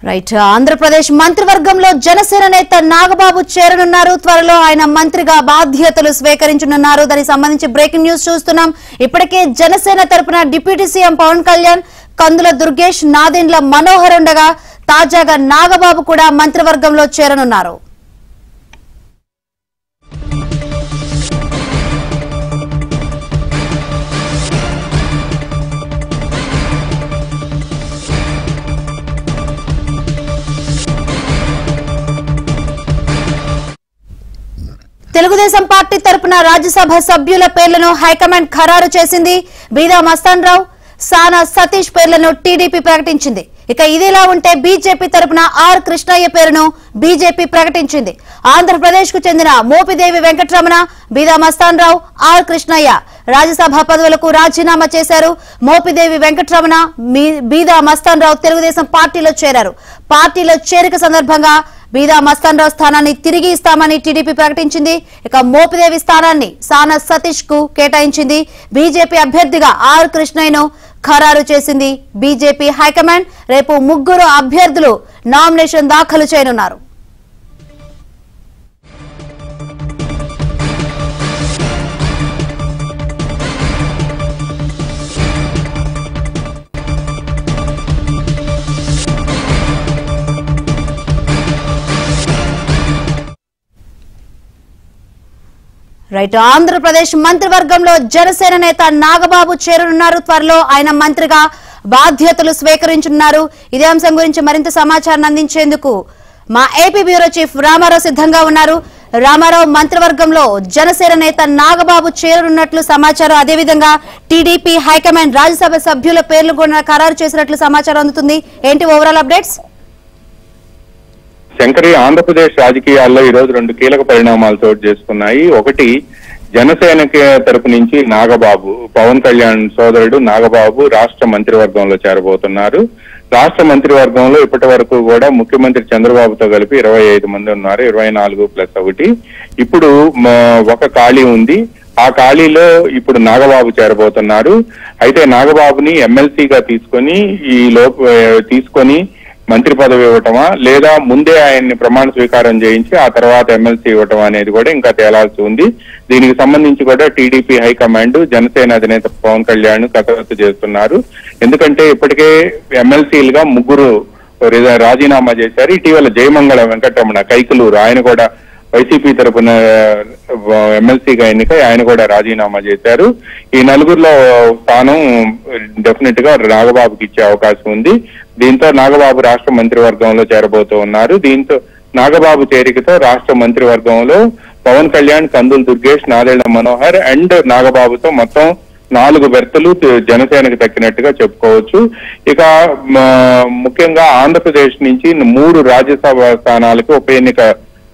Right. Andhra Pradesh మంత్రివర్గంలో జనసేన నేత నాగబాబు చేరనున్నారు. త్వరలో ఆయన మంత్రిగా బాధ్యతలు స్వీకరించనున్నారు. దానికి సంబంధించి బ్రేకింగ్ న్యూస్ చూస్తున్నాం. ఇప్పటికే జనసేన తరపున డిప్యూటీ సీఎం పవన్ కళ్యాణ్, కందుల దుర్గేష్, నాదెండ్ల మనోహర్ ఉండగా తాజాగా నాగబాబు కూడా మంత్రివర్గంలో చేరనున్నారు. తెలుగుదేశం పార్టీ తరపున రాజ్యసభ సభ్యుల పేర్లను హైకమాండ్ ఖరారు చేసింది. బీదా మస్తాన్ రావు, సానా సతీష్ పేర్లను టీడీపీ ప్రకటించింది. ఇక ఇదిలా ఉంటే బీజేపీ తరపున ఆర్ కృష్ణయ్య పేరును బీజేపీ ప్రకటించింది. ఆంధ్రప్రదేశ్ కు చెందిన మోపిదేవి వెంకటరమణ, బీదా మస్తాన్ రావు, ఆర్ కృష్ణయ్య రాజ్యసభ పదవులకు రాజీనామా చేశారు. మోపిదేవి వెంకటరమణ, బీదా మస్తాన్ రావు తెలుగుదేశం పార్టీలో చేరారు. పార్టీలో చేరిక సందర్భంగా బీదా మస్తాన్ రావు స్థానాన్ని తిరిగి ఇస్తామని టీడీపీ ప్రకటించింది. ఇక మోపిదేవి స్థానాన్ని సానా సతీష్ కు కేటాయించింది. బీజేపీ అభ్యర్థిగా ఆర్ కృష్ణయ్యను ఖరారు చేసింది బీజేపీ హైకమాండ్. రేపు 3 అభ్యర్థులు నామినేషన్ దాఖలు చేయనున్నారు. రైట్. ఆంధ్రప్రదేశ్ మంత్రివర్గంలో జనసేన నేత నాగబాబు చేరనున్నారు. త్వరలో ఆయన మంత్రిగా బాధ్యతలు స్వీకరించనున్నారు. ఇదే అంశం గురించి మరింత సమాచారం అందించేందుకు మా ఏపీ బ్యూరో చీఫ్ రామారావు సిద్ధంగా ఉన్నారు. రామారావు, మంత్రివర్గంలో జనసేన నేత నాగబాబు చేరనున్నట్లు సమాచారం. అదేవిధంగా టీడీపీ హైకమాండ్ రాజ్యసభ సభ్యుల పేర్లు కూడా ఖరారు చేసినట్లు సమాచారం అందుతుంది. ఏంటి ఓవరాల్ అప్డేట్స్? శంకరి, ఆంధ్రప్రదేశ్ రాజకీయాల్లో ఈ రోజు 2 కీలక పరిణామాలు చోటు చేసుకున్నాయి. ఒకటి, జనసేన తరపు నుంచి నాగబాబు, పవన్ కళ్యాణ్ సోదరుడు నాగబాబు రాష్ట్ర మంత్రివర్గంలో చేరబోతున్నారు. రాష్ట్ర మంత్రివర్గంలో ఇప్పటి వరకు కూడా ముఖ్యమంత్రి చంద్రబాబుతో కలిపి 25 మంది ఉన్నారు, 24+1. ఇప్పుడు ఒక ఖాళీ ఉంది. ఆ ఖాళీలో ఇప్పుడు నాగబాబు చేరబోతున్నారు. అయితే నాగబాబుని ఎమ్మెల్సీగా తీసుకొని మంత్రి పదవి ఇవ్వటమా, లేదా ముందే ఆయన్ని ప్రమాణ స్వీకారం చేయించి ఆ తర్వాత ఎమ్మెల్సీ ఇవ్వటం అనేది కూడా ఇంకా తేలాల్సి ఉంది. దీనికి సంబంధించి కూడా టీడీపీ హైకమాండ్ జనసేన అధినేత పవన్ కళ్యాణ్ కసరత్తు చేస్తున్నారు. ఎందుకంటే ఇప్పటికే ఎమ్మెల్సీలుగా 3 రాజీనామా చేశారు. ఇటీవల జయమంగళ వెంకటరమణ కైకలూరు, ఆయన కూడా వైసీపీ తరపున ఎమ్మెల్సీగా ఎన్నికై ఆయన కూడా రాజీనామా చేశారు. ఈ 4లో స్థానం డెఫినెట్ గా నాగబాబుకి ఇచ్చే అవకాశం ఉంది. దీంతో నాగబాబు రాష్ట్ర మంత్రివర్గంలో చేరబోతూ ఉన్నారు. దీంతో నాగబాబు చేరికతో రాష్ట్ర మంత్రివర్గంలో పవన్ కళ్యాణ్, కందుల దుర్గేష్, నాదెండ్ల మనోహర్ అండ్ నాగబాబుతో మొత్తం 4 బెర్తులు జనసేనకు దక్కినట్టుగా చెప్పుకోవచ్చు. ఇక ముఖ్యంగా ఆంధ్రప్రదేశ్ నుంచి 3 రాజ్యసభ స్థానాలకు ఉప ఎన్నిక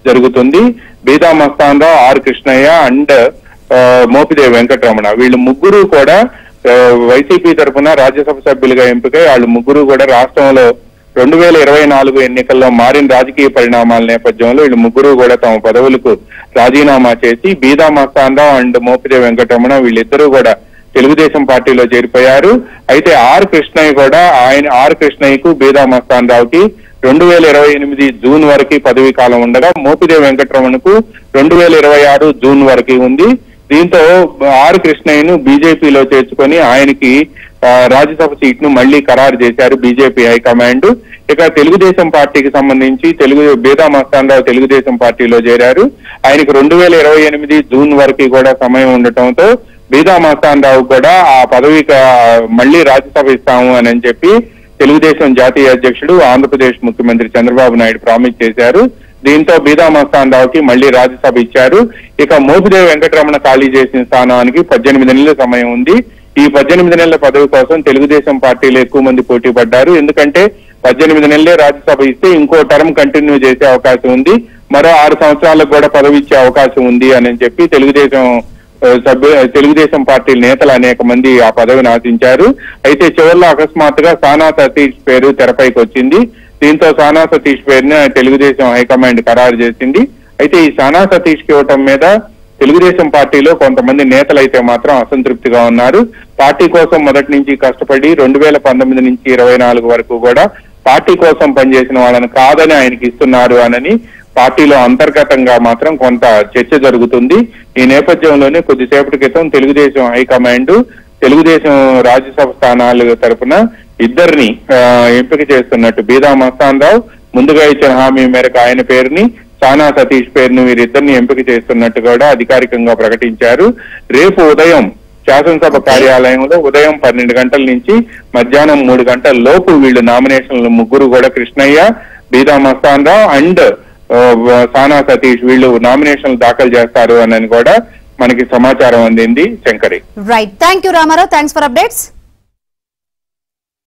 జరుగుతుంది. బీదా మస్తాన్ రావు, ఆర్ కృష్ణయ్య అండ్ మోపిదేవి వెంకటరమణ, వీళ్ళు 3 కూడా వైసీపీ తరఫున రాజ్యసభ సభ్యులుగా ఎంపికై వాళ్ళు 3 కూడా రాష్ట్రంలో 2024 ఎన్నికల్లో మారిన రాజకీయ పరిణామాల నేపథ్యంలో వీళ్ళు 3 కూడా తమ పదవులకు రాజీనామా చేసి బీదా మస్తాన్ రావు అండ్ మోపిదేవి వెంకటరమణ వీళ్ళిద్దరూ కూడా తెలుగుదేశం పార్టీలో చేరిపోయారు. అయితే ఆర్ కృష్ణయ్యకు, బీదా మస్తాన్ రావుకి 2028 జూన్ వరకు పదవీ కాలం ఉండగా మోపిదేవి వెంకటరమణకు 2026 జూన్ వరకు ఉంది. దీంతో ఆర్ కృష్ణయ్యను బీజేపీలో చేర్చుకొని ఆయనకి రాజ్యసభ సీట్ ను మళ్లీ ఖరారు చేశారు బీజేపీ హైకమాండ్. ఇక తెలుగుదేశం పార్టీకి సంబంధించి బీదా మస్తాన్ రావు తెలుగుదేశం పార్టీలో చేరారు. ఆయనకు 2028 జూన్ వరకు కూడా సమయం ఉండటంతో బీదా మస్తాన్ రావు కూడా ఆ పదవికి మళ్లీ రాజ్యసభ ఇస్తాము అని చెప్పి తెలుగుదేశం జాతీయ అధ్యక్షుడు, ఆంధ్రప్రదేశ్ ముఖ్యమంత్రి చంద్రబాబు నాయుడు ప్రామిస్ చేశారు. దీంతో బీదా మస్తాన్ రావుకి మళ్లీ రాజ్యసభ ఇచ్చారు. ఇక మోపిదేవి వెంకటరమణ ఖాళీ చేసిన స్థానానికి 18 నెలల సమయం ఉంది. ఈ 18 నెలల పదవి కోసం తెలుగుదేశం పార్టీలో ఎక్కువ మంది పోటీ పడ్డారు. ఎందుకంటే 18 నెలలే రాజ్యసభ ఇస్తే ఇంకో టర్మ్ కంటిన్యూ చేసే అవకాశం ఉంది, మరో 6 సంవత్సరాలకు కూడా పదవి ఇచ్చే అవకాశం ఉంది అని చెప్పి తెలుగుదేశం పార్టీ నేతలు అనేక మంది ఆ పదవిని ఆశించారు. అయితే చివరిలో అకస్మాత్తుగా సానా సతీష్ పేరు తెరపైకి వచ్చింది. దీంతో సానా సతీష్ పేరుని తెలుగుదేశం హైకమాండ్ ఖరారు చేసింది. అయితే ఈ సానా సతీష్ కి ఇవ్వటం మీద తెలుగుదేశం పార్టీలో కొంతమంది నేతలైతే మాత్రం అసంతృప్తిగా ఉన్నారు. పార్టీ కోసం మొదటి నుంచి కష్టపడి 2019 నుంచి 24 వరకు కూడా పార్టీ కోసం పనిచేసిన వాళ్ళని కాదని ఆయనకి ఇస్తున్నారు అనని పార్టీలో అంతర్గతంగా మాత్రం కొంత చర్చ జరుగుతుంది. ఈ నేపథ్యంలోనే కొద్దిసేపటి క్రితం తెలుగుదేశం హైకమాండ్ తెలుగుదేశం రాజ్యసభ స్థానాల తరఫున ఇద్దరిని ఎంపిక చేస్తున్నట్టు బీదా మస్తాన్ రావు ముందుగా ఇచ్చిన హామీ మేరకు ఆయన పేరుని, సానా సతీష్ పేరును వీరిద్దరిని ఎంపిక చేస్తున్నట్టు కూడా అధికారికంగా ప్రకటించారు. రేపు ఉదయం శాసనసభ కార్యాలయంలో ఉదయం 12 గంటల నుంచి మధ్యాహ్నం 3 గంటల లోపు వీళ్ళు నామినేషన్లు ముగ్గురు కూడా కృష్ణయ్య, బీదా మస్తాన్ రావు అండ్ సానా సతీష్ వీళ్ళు నామినేషన్లు దాఖలు చేస్తారు అని కూడా మనకి సమాచారం అందింది. Shankari. Right, thank you Ramarao, thanks for updates.